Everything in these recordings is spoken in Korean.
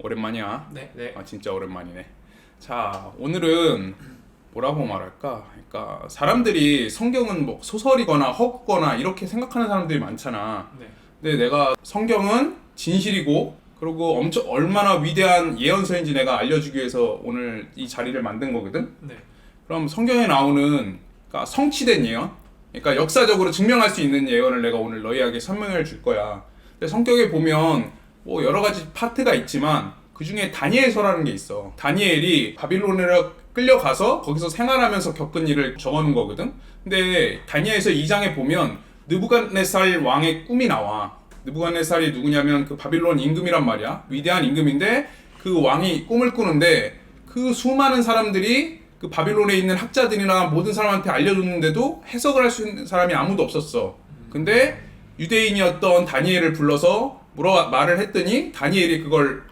오랜만이야. 네. 네. 진짜 오랜만이네. 자, 오늘은 뭐라고 말할까? 그러니까 사람들이 성경은 뭐 소설이거나 허구거나 이렇게 생각하는 사람들이 많잖아. 네. 근데 내가 성경은 진실이고 그리고 얼마나 위대한 예언서인지 내가 알려주기 위해서 오늘 이 자리를 만든 거거든. 네. 그럼 성경에 나오는 그러니까 성취된 예언, 그러니까 역사적으로 증명할 수 있는 예언을 내가 오늘 너희에게 설명해 줄 거야. 근데 성경에 보면 뭐 여러 가지 파트가 있지만 그 중에 다니엘서라는 게 있어. 다니엘이 바빌론으로 끌려가서 거기서 생활하면서 겪은 일을 적어놓은 거거든. 근데 다니엘서 2장에 보면 느부갓네살 왕의 꿈이 나와. 느부갓네살이 누구냐면 그 바빌론 임금이란 말이야. 위대한 임금인데 그 왕이 꿈을 꾸는데 그 수많은 사람들이 그 바빌론에 있는 학자들이나 모든 사람한테 알려줬는데도 해석을 할 수 있는 사람이 아무도 없었어. 근데 유대인이었던 다니엘을 불러서 말을 했더니 다니엘이 그걸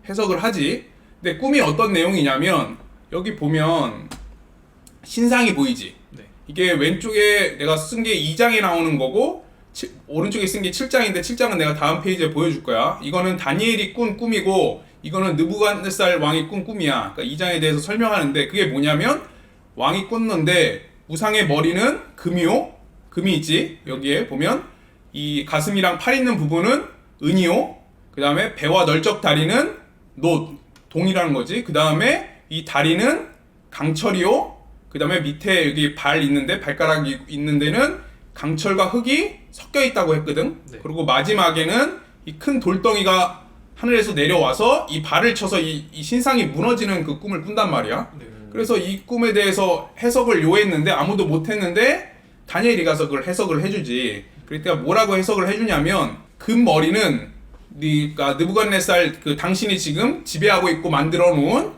해석을 하지. 근데 꿈이 어떤 내용이냐면 여기 보면 신상이 보이지. 네. 이게 왼쪽에 내가 쓴 게 2장에 나오는 거고 오른쪽에 쓴 게 7장인데 7장은 내가 다음 페이지에 보여줄 거야. 이거는 다니엘이 꾼 꿈이고 이거는 느부갓네살 왕이 꾼 꿈이야. 그러니까 2장에 대해서 설명하는데 그게 뭐냐면 왕이 꿨는데 우상의 머리는 금이요. 금이 있지. 여기에 보면 이 가슴이랑 팔 있는 부분은 은이요. 그 다음에 배와 널쩍 다리는 동이라는 거지. 그 다음에 이 다리는 강철이요. 그 다음에 밑에 여기 발 있는데 발가락이 있는 데는 강철과 흙이 섞여 있다고 했거든. 네. 그리고 마지막에는 이 큰 돌덩이가 하늘에서 내려와서 이 발을 쳐서 이 신상이 무너지는 그 꿈을 꾼단 말이야. 네. 그래서 이 꿈에 대해서 해석을 요했는데 아무도 못했는데 다니엘이 가서 그걸 해석을 해주지. 그러니까 뭐라고 해석을 해주냐면 금 머리는 그러니까 느부갓네살 그 당신이 지금 지배하고 있고 만들어 놓은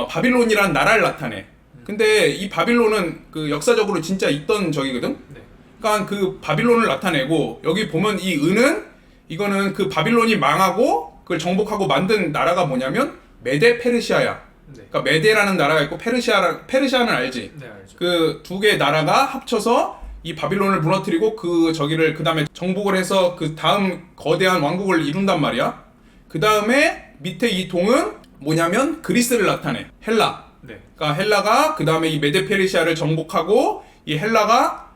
바빌론이라는 나라를 나타내. 근데 이 바빌론은 그 역사적으로 진짜 있던 적이거든. 네. 그러니까 그 바빌론을 나타내고 여기 보면 이 은은 이거는 그 바빌론이 망하고 그걸 정복하고 만든 나라가 뭐냐면 메데 페르시아야. 네. 그러니까 메데라는 나라가 있고 페르시아는 알지? 네, 알죠. 그 두 개 나라가 합쳐서 이 바빌론을 무너뜨리고 그 다음에 정복을 해서 그 다음 거대한 왕국을 이룬단 말이야. 그 다음에 밑에 이 동은 뭐냐면 그리스를 나타내. 헬라. 네. 그러니까 헬라가 그 다음에 이 메데 페르시아를 정복하고 이 헬라가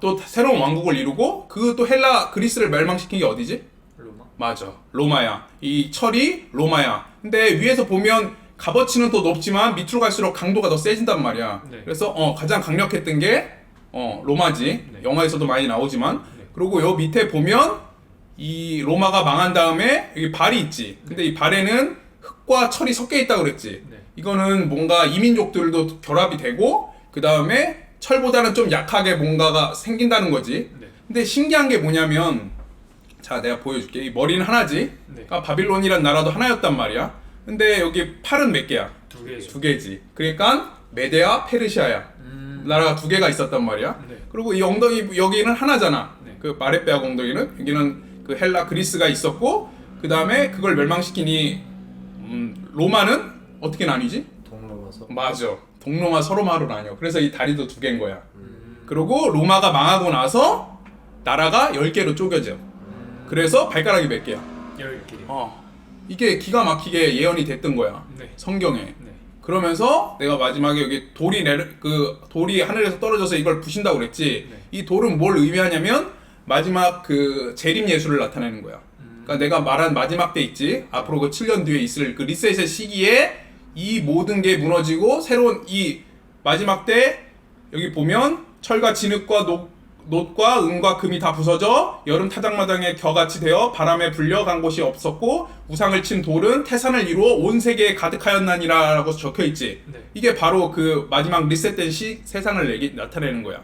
또 새로운 왕국을 이루고 그 또 그리스를 멸망시킨 게 어디지? 로마. 맞아. 로마야. 이 철이 로마야. 근데 위에서 보면 값어치는 더 높지만 밑으로 갈수록 강도가 더 세진단 말이야. 네. 그래서 가장 강력했던 게 로마지. 네. 영화에서도 많이 나오지만. 네. 그리고 요 밑에 보면 이 로마가 망한 다음에 여기 발이 있지. 근데 이 발에는 흙과 철이 섞여 있다고 그랬지. 네. 이거는 뭔가 이민족들도 결합이 되고 그 다음에 철보다는 좀 약하게 뭔가가 생긴다는 거지. 네. 근데 신기한 게 뭐냐면 자 내가 보여줄게. 이 머리는 하나지. 네. 그러니까 바빌론이란 나라도 하나였단 말이야. 근데 여기 팔은 몇 개야? 두 개죠. 두 개지. 그러니까 메데와 페르시아야. 나라가 두 개가 있었단 말이야. 네. 그리고 이 엉덩이 여기는 하나잖아. 네. 그 마렛베아 엉덩이는 여기는 그 헬라 그리스가 있었고 그 다음에 그걸 멸망시키니 로마는 어떻게 나뉘지? 동로마서. 맞아. 동로마 서로마로 나뉘어. 그래서 이 다리도 두 개인 거야. 그리고 로마가 망하고 나서 나라가 10개로 쪼개져. 그래서 발가락이 몇 개야? 10개. 이게 기가 막히게 예언이 됐던 거야. 네. 성경에. 네. 그러면서 내가 마지막에 여기 돌이 하늘에서 떨어져서 이걸 부신다고 그랬지. 네. 이 돌은 뭘 의미하냐면 마지막 그 재림 예수를 나타내는 거야. 그러니까 내가 말한 마지막 때 있지. 앞으로 그 7년 뒤에 있을 그 리셋의 시기에 이 모든 게 무너지고 새로운 이 마지막 때 여기 보면 철과 진흙과 놋과 은과 금이 다 부서져 여름 타작마당에 겨같이 되어 바람에 불려간 곳이 없었고 우상을 친 돌은 태산을 이루어 온 세계에 가득하였나니라 라고 적혀있지. 네. 이게 바로 그 마지막 리셋된 세상을 나타내는 거야.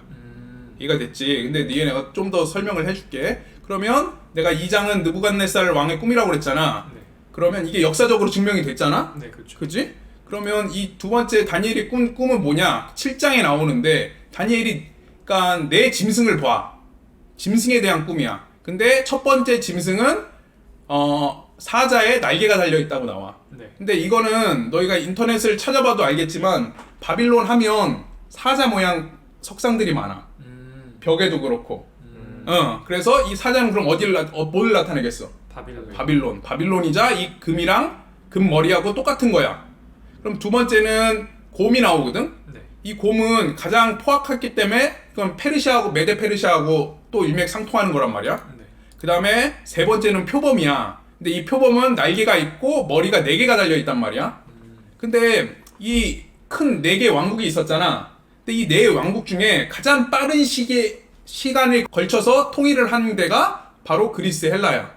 이해가 됐지. 근데 내가 좀 더 설명을 해줄게. 그러면 내가 2장은 느부갓네살 왕의 꿈이라고 그랬잖아. 네. 그러면 이게 역사적으로 증명이 됐잖아. 네, 그렇죠. 그지? 그러면 이 두 번째 다니엘이 꾼 꿈은 뭐냐? 7장에 나오는데 다니엘이 그러니까 내 짐승을 봐. 짐승에 대한 꿈이야. 근데 첫 번째 짐승은 사자에 날개가 달려 있다고 나와. 네. 근데 이거는 너희가 인터넷을 찾아봐도 알겠지만 바빌론 하면 사자 모양 석상들이 많아. 벽에도 그렇고. 그래서 이 사자는 그럼 뭘 나타내겠어? 바빌론. 바빌론이자 이 금이랑 금머리하고 똑같은 거야. 그럼 두 번째는 곰이 나오거든. 네. 이 곰은 가장 포악했기 때문에 그럼 페르시아하고 메데 페르시아하고 또 일맥상통하는 거란 말이야. 네. 그 다음에 세 번째는 표범이야. 근데 이 표범은 날개가 있고 머리가 4개가 달려 있단 말이야. 근데 이 큰 4개 왕국이 있었잖아. 근데 이 4 왕국 중에 가장 빠른 시간을 걸쳐서 통일을 하는 데가 바로 그리스 헬라야.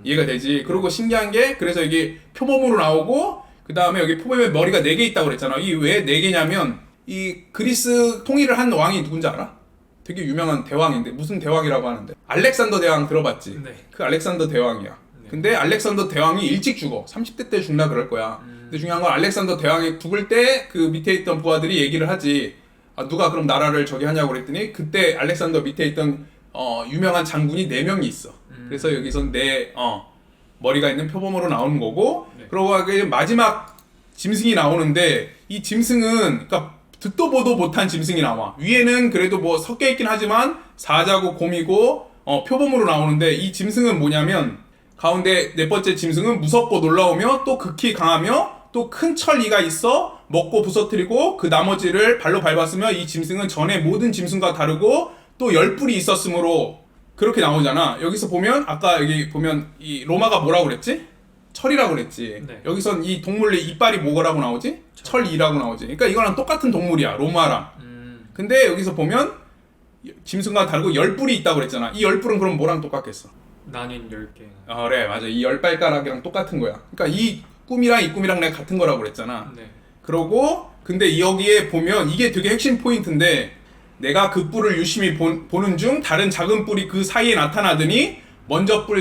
이해가 되지? 그리고 신기한 게 그래서 여기 표범으로 나오고 그 다음에 여기 표범에 머리가 4개 있다고 그랬잖아. 이 왜 4개냐면 이 그리스 통일을 한 왕이 누군지 알아? 되게 유명한 대왕인데 무슨 대왕이라고 하는데 알렉산더 대왕 들어봤지? 네. 그 알렉산더 대왕이야. 네. 근데 알렉산더 대왕이 일찍 죽어. 30대 때 죽나 그럴 거야. 근데 중요한 건 알렉산더 대왕이 죽을 때 그 밑에 있던 부하들이 얘기를 하지. 아, 누가 그럼 나라를 저기 하냐고 그랬더니 그때 알렉산더 밑에 있던 유명한 장군이 4명이 있어. 그래서 여기서 머리가 있는 표범으로 나오는 거고. 네. 그러고 마지막 짐승이 나오는데 이 짐승은 그러니까 듣도 보도 못한 짐승이 나와. 위에는 그래도 뭐 섞여 있긴 하지만 사자고 곰이고 표범으로 나오는데 이 짐승은 뭐냐면 가운데 4번째 짐승은 무섭고 놀라우며 또 극히 강하며 또 큰 철이가 있어 먹고 부서뜨리고 그 나머지를 발로 밟았으며 이 짐승은 전에 모든 짐승과 다르고 또 10뿔이 있었으므로 그렇게 나오잖아. 여기서 보면 아까 여기 보면 이 로마가 뭐라고 그랬지? 철이라고 그랬지. 네. 여기선 이 동물의 이빨이 뭐라고 나오지? 철이라고 나오지. 그러니까 이거랑 똑같은 동물이야. 로마랑. 근데 여기서 보면 짐승과 다르고 10뿔이 있다고 그랬잖아. 이 10뿔은 그럼 뭐랑 똑같겠어? 나뉜 10개. 그래 맞아. 이 10발가락이랑 똑같은 거야. 그러니까 이 꿈이랑 이 꿈이랑 내가 같은 거라고 그랬잖아. 네. 그러고 근데 여기에 보면 이게 되게 핵심 포인트인데 내가 그 뿔을 유심히 보는 중 다른 작은 뿔이 그 사이에 나타나더니 먼저 뿔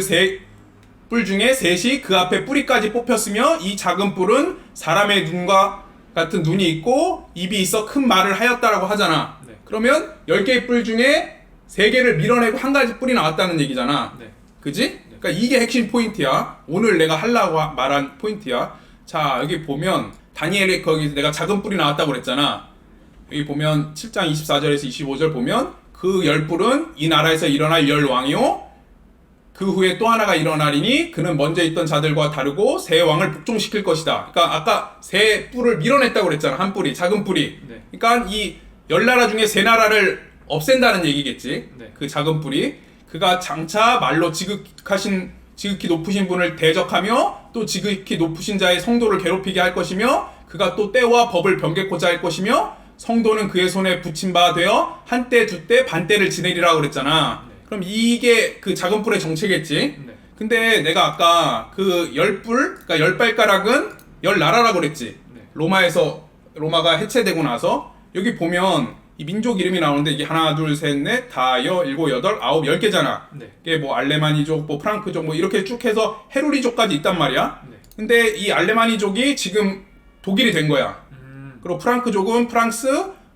중에 셋이 그 앞에 뿌리까지 뽑혔으며 이 작은 뿔은 사람의 눈과 같은 눈이 있고 입이 있어 큰 말을 하였다라고 하잖아. 네. 그러면 10개의 뿔 중에 3개를 밀어내고 한 가지 뿔이 나왔다는 얘기잖아. 네. 그지? 그러니까 이게 핵심 포인트야. 오늘 내가 하려고 말한 포인트야. 자, 여기 보면 다니엘이 거기 내가 작은 뿔이 나왔다고 그랬잖아. 여기 보면 7장 24절에서 25절 보면 그 10뿔은 이 나라에서 일어날 10왕이요 그 후에 또 하나가 일어나리니 그는 먼저 있던 자들과 다르고 새 왕을 복종시킬 것이다. 그러니까 아까 새 뿔을 밀어냈다고 그랬잖아. 한 뿔이 작은 뿔이. 네. 그러니까 이 10나라 중에 3나라를 없앤다는 얘기겠지. 네. 그 작은 뿔이. 그가 장차 말로 지극히 높으신 분을 대적하며 또 지극히 높으신 자의 성도를 괴롭히게 할 것이며 그가 또 때와 법을 변개코자 할 것이며 성도는 그의 손에 붙임 바 되어 한때 두때 반때를 지내리라고 그랬잖아. 네. 그럼 이게 그 작은 뿔의 정체겠지. 네. 근데 내가 아까 그 10뿔, 그러니까 10발가락은 10나라라고 그랬지. 네. 로마가 해체되고 나서 여기 보면 이 민족 이름이 나오는데 이게 하나, 둘, 셋, 넷, 다, 일곱, 여덟, 아홉, 10개잖아. 네. 이게 뭐 알레마니족, 뭐 프랑크족 뭐 이렇게 쭉 해서 헤루리족까지 있단 말이야. 네. 근데 이 알레마니족이 지금 독일이 된 거야. 그리고 프랑크족은 프랑스,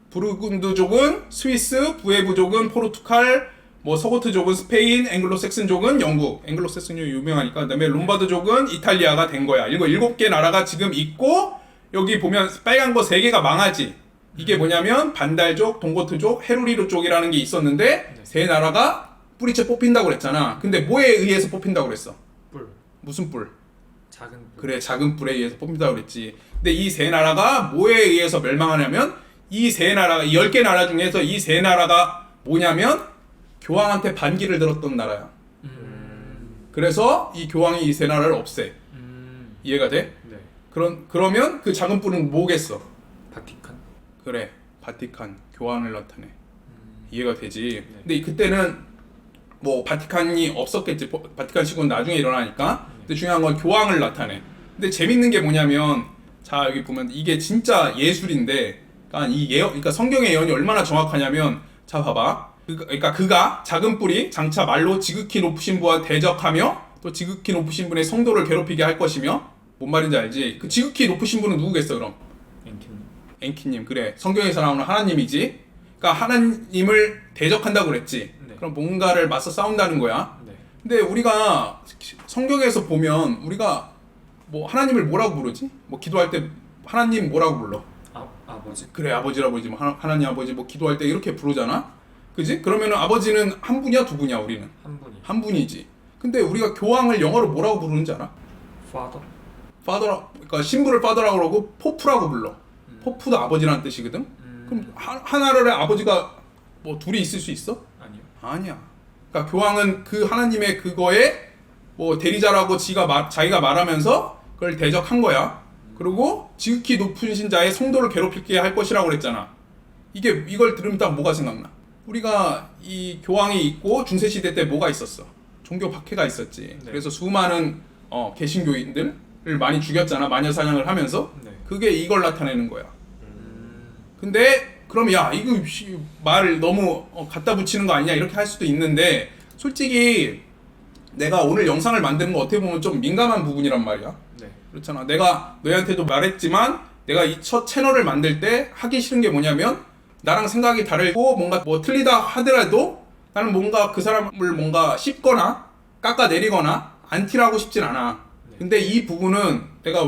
부르군드족은 스위스, 부에브족은 포르투갈, 뭐 서고트족은 스페인, 앵글로색슨족은 영국. 앵글로색슨이 유명하니까. 그다음에 롬바드족은 이탈리아가 된 거야. 이거 7개 나라가 지금 있고 여기 보면 빨간 거 3개가 망하지. 이게 뭐냐면 반달족, 동고트족, 헤루리족이라는 게 있었는데 세 나라가 뿌리채 뽑힌다고 그랬잖아. 근데 뭐에 의해서 뽑힌다고 그랬어? 뿔. 무슨 뿔? 작은 뿔. 그래, 작은 뿔에 의해서 뽑힌다고 그랬지. 근데 이 세 나라가 뭐에 의해서 멸망하냐면 이 10개 나라 중에서 이 세 나라가 뭐냐면 교황한테 반기를 들었던 나라야. 그래서 이 교황이 이 세 나라를 없애. 이해가 돼? 네. 그러면 그 작은 뿔은 뭐겠어? 바티칸. 그래, 바티칸, 교황을 나타내. 이해가 되지. 네. 근데 그때는 뭐 바티칸이 없었겠지. 바티칸 시국은 나중에 일어나니까. 근데 중요한 건 교황을 나타내. 근데 재밌는 게 뭐냐면 자 여기 보면 이게 진짜 예술인데, 그러니까 성경의 예언이 얼마나 정확하냐면 자 봐봐. 그러니까 그가 작은 뿔이 장차 말로 지극히 높으신 분과 대적하며 또 지극히 높으신 분의 성도를 괴롭히게 할 것이며. 뭔 말인지 알지? 그 지극히 높으신 분은 누구겠어 그럼? 엔키님. 그래, 성경에서 나오는 하나님이지. 그러니까 하나님을 대적한다고 그랬지. 네. 그럼 뭔가를 맞서 싸운다는 거야. 네. 근데 우리가 성경에서 보면 우리가 뭐 하나님을 뭐라고 부르지? 뭐 기도할 때 하나님 뭐라고 불러? 아버지. 그래, 아버지라고 부르지. 뭐 하나님 아버지 뭐 기도할 때 이렇게 부르잖아. 그지? 그러면은 아버지는 한 분이야, 두 분이야? 우리는 한 분이. 한 분이지. 근데 우리가 교황을 영어로 뭐라고 부르는지 알아? Father. 그러니까 신부를 파더라고 그러고 포프라고 불러. 포프도 아버지라는 뜻이거든. 그럼 하나님의 아버지가 뭐 둘이 있을 수 있어? 아니요. 아니야. 그러니까 교황은 그 하나님의 그거에 뭐 대리자라고 자기가 말하면서 그걸 대적한 거야. 그리고 지극히 높은 신자의 성도를 괴롭히게 할 것이라고 그랬잖아. 이걸 들으면 딱 뭐가 생각나? 우리가 이 교황이 있고 중세 시대 때 뭐가 있었어? 종교 박해가 있었지. 네. 그래서 수많은 개신교인들을 많이 죽였잖아. 마녀 사냥을 하면서. 네. 그게 이걸 나타내는 거야. 근데 그럼 야 이거 말 너무 갖다 붙이는 거 아니냐 이렇게 할 수도 있는데 솔직히 내가 오늘 영상을 만드는 거 어떻게 보면 좀 민감한 부분이란 말이야. 네. 그렇잖아. 내가 너희한테도 말했지만 내가 이 첫 채널을 만들 때 하기 싫은 게 뭐냐면 나랑 생각이 다르고 뭔가 뭐 틀리다 하더라도 나는 뭔가 그 사람을 뭔가 씹거나 깎아내리거나 안티라고 싶진 않아. 근데 이 부분은 내가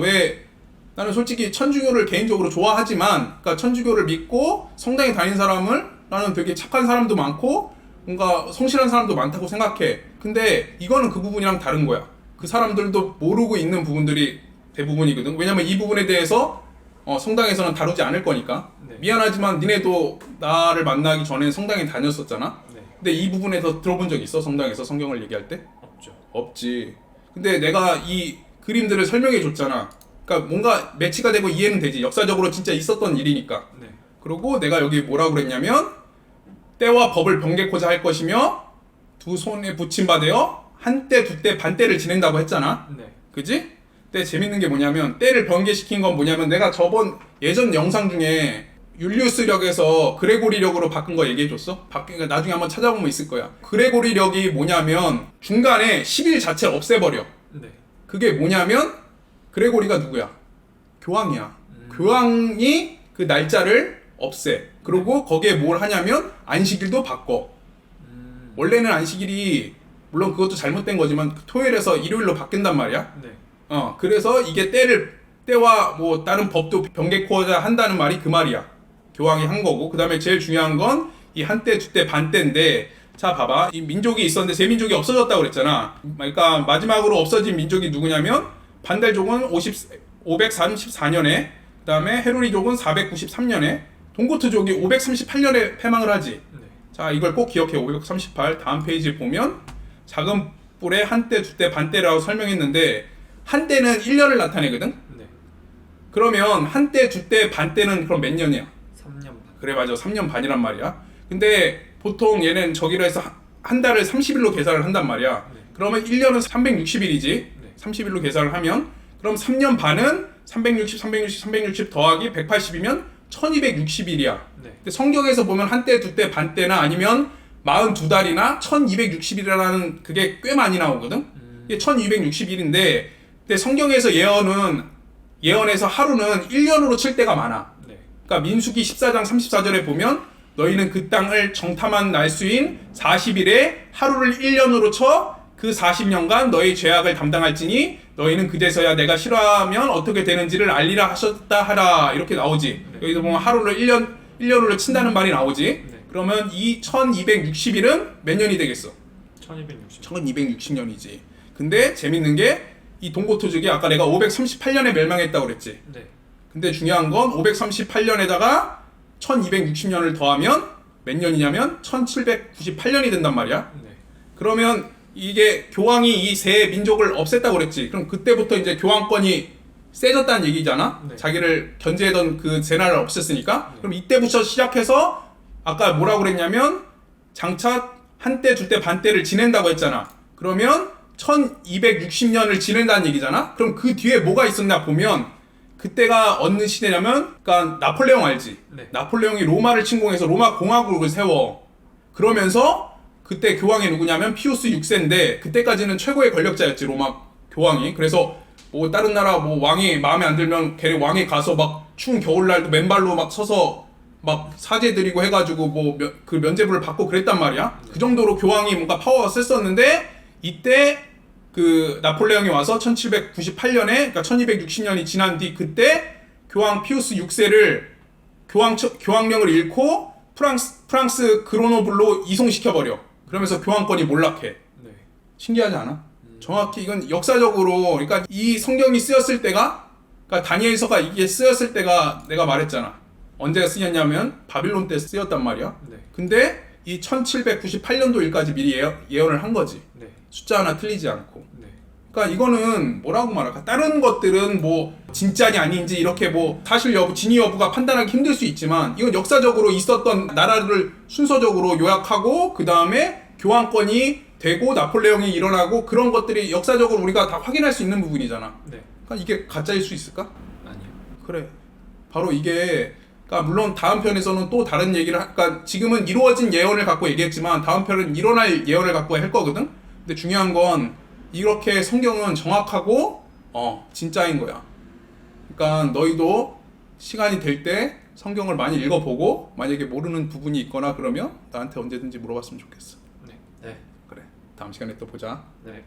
나는 솔직히 천주교를 개인적으로 좋아하지만 그러니까 천주교를 믿고 성당에 다니는 사람을 나는 되게 착한 사람도 많고 뭔가 성실한 사람도 많다고 생각해. 근데 이거는 그 부분이랑 다른 거야. 그 사람들도 모르고 있는 부분들이 대부분이거든. 왜냐면 이 부분에 대해서 성당에서는 다루지 않을 거니까. 네. 미안하지만 니네도 나를 만나기 전에 성당에 다녔었잖아. 네. 근데 이 부분에서 들어본 적 있어? 성당에서 성경을 얘기할 때? 없죠. 없지. 근데 내가 이 그림들을 설명해 줬잖아. 그러니까 뭔가 매치가 되고 이해는 되지. 역사적으로 진짜 있었던 일이니까. 네. 그리고 내가 여기 뭐라고 그랬냐면 때와 법을 병개코자 할 것이며 두 손에 붙임받으여 한때 두때 반때를 지낸다고 했잖아. 네. 그지? 근데 재밌는 게 뭐냐면 때를 변개시킨 건 뭐냐면 내가 예전 영상 중에 율리우스력에서 그레고리력으로 바꾼 거 얘기해줬어? 그러니까 나중에 한번 찾아보면 있을 거야. 그레고리력이 뭐냐면 중간에 10일 자체를 없애버려. 네. 그게 뭐냐면 그레고리가 누구야? 교황이야. 교황이 그 날짜를 없애. 그리고 거기에 뭘 하냐면 안식일도 바꿔. 원래는 안식일이 물론 그것도 잘못된 거지만 토요일에서 일요일로 바뀐단 말이야. 네. 그래서 이게 때와 뭐 다른 법도 병개코자 한다는 말이 그 말이야. 교황이 한 거고. 그 다음에 제일 중요한 건 이 한때, 두때, 반때인데 자 봐봐. 이 민족이 있었는데 세 민족이 없어졌다고 그랬잖아. 그러니까 마지막으로 없어진 민족이 누구냐면 반델족은 534년에 그 다음에 헤루리족은 493년에 동고트족이 538년에 패망을 하지. 네. 자 이걸 꼭 기억해. 538 다음 페이지에 보면 작은 뿔에 한때, 두때, 반때라고 설명했는데 한때는 1년을 나타내거든. 네. 그러면 한때, 두때, 반때는 그럼 몇 년이야? 3년 반. 그래 맞아. 3년 반이란 말이야. 근데 보통 얘는 저기로 해서 한 달을 30일로 계산을 한단 말이야. 네. 그러면 1년은 360일이지. 네. 30일로 계산을 하면 그럼 3년 반은 360 더하기 180이면 1260일이야. 네. 근데 성경에서 보면 한때, 두때, 반때나 아니면 42달이나 1260일이라는 그게 꽤 많이 나오거든. 이게 1260일인데 근데 성경에서 예언에서 하루는 1년으로 칠 때가 많아. 네. 그러니까 민수기 14장 34절에 보면 너희는 그 땅을 정탐한 날수인 40일에 하루를 1년으로 쳐 그 40년간 너희 죄악을 담당할지니 너희는 그제서야 내가 싫어하면 어떻게 되는지를 알리라 하셨다 하라 이렇게 나오지. 네. 여기서 보면 하루를 1년으로 친다는 말이 나오지. 네. 그러면 이 1260일은 몇 년이 되겠어? 1260. 1260년이지. 근데 재밌는 게 이 동고토족이 아까 내가 538년에 멸망했다고 그랬지. 네. 근데 중요한 건 538년에다가 1260년을 더하면 몇 년이냐면 1798년이 된단 말이야. 네. 그러면 이게 교황이 이 세 민족을 없앴다고 그랬지. 그럼 그때부터 이제 교황권이 세졌다는 얘기잖아. 네. 자기를 견제하던 그 제나를 없앴으니까. 그럼 이때부터 시작해서 아까 뭐라고 그랬냐면 장차 한때, 두때, 반때를 지낸다고 했잖아. 그러면 1260년을 지낸다는 얘기잖아. 그럼 그 뒤에 뭐가 있었냐 보면 그때가 어느 시대냐면 그러니까 나폴레옹 알지? 네. 나폴레옹이 로마를 침공해서 로마 공화국을 세워. 그러면서 그때 교황이 누구냐면 피우스 6세인데 그때까지는 최고의 권력자였지 로마 교황이. 그래서 뭐 다른 나라 뭐 왕이 마음에 안 들면 걔네 왕이 가서 막 추운 겨울날도 맨발로 막 서서 막 사죄 드리고 해가지고 뭐 그 면죄부를 받고 그랬단 말이야. 그 정도로 교황이 뭔가 파워가 셌었는데 이때 그 나폴레옹이 와서 1798년에 그러니까 1260년이 지난 뒤 그때 교황 피우스 6세를 교황령을 잃고 프랑스 그로노블로 이송시켜버려. 그러면서 교황권이 몰락해. 네. 신기하지 않아? 정확히 이건 역사적으로 그러니까 이 성경이 쓰였을 때가 그러니까 다니엘서가 이게 쓰였을 때가 내가 말했잖아. 언제 쓰였냐면 바빌론 때 쓰였단 말이야. 네. 근데 이 1798년도 일까지 미리 예언을 한 거지. 네. 숫자 하나 틀리지 않고. 네. 그러니까 이거는 뭐라고 말할까? 다른 것들은 뭐 진짜니 아닌지 이렇게 뭐 사실 여부, 진위 여부가 판단하기 힘들 수 있지만 이건 역사적으로 있었던 나라를 순서적으로 요약하고 그 다음에 교환권이 되고 나폴레옹이 일어나고 그런 것들이 역사적으로 우리가 다 확인할 수 있는 부분이잖아. 네. 그러니까 이게 가짜일 수 있을까? 아니요. 그래. 바로 이게 그러니까 물론 다음 편에서는 또 다른 얘기를 그러니까 지금은 이루어진 예언을 갖고 얘기했지만 다음 편은 일어날 예언을 갖고 할 거거든. 근데 중요한 건 이렇게 성경은 정확하고 진짜인 거야. 그러니까 너희도 시간이 될 때 성경을 많이 읽어보고 만약에 모르는 부분이 있거나 그러면 나한테 언제든지 물어봤으면 좋겠어. 네. 네. 그래. 다음 시간에 또 보자. 네.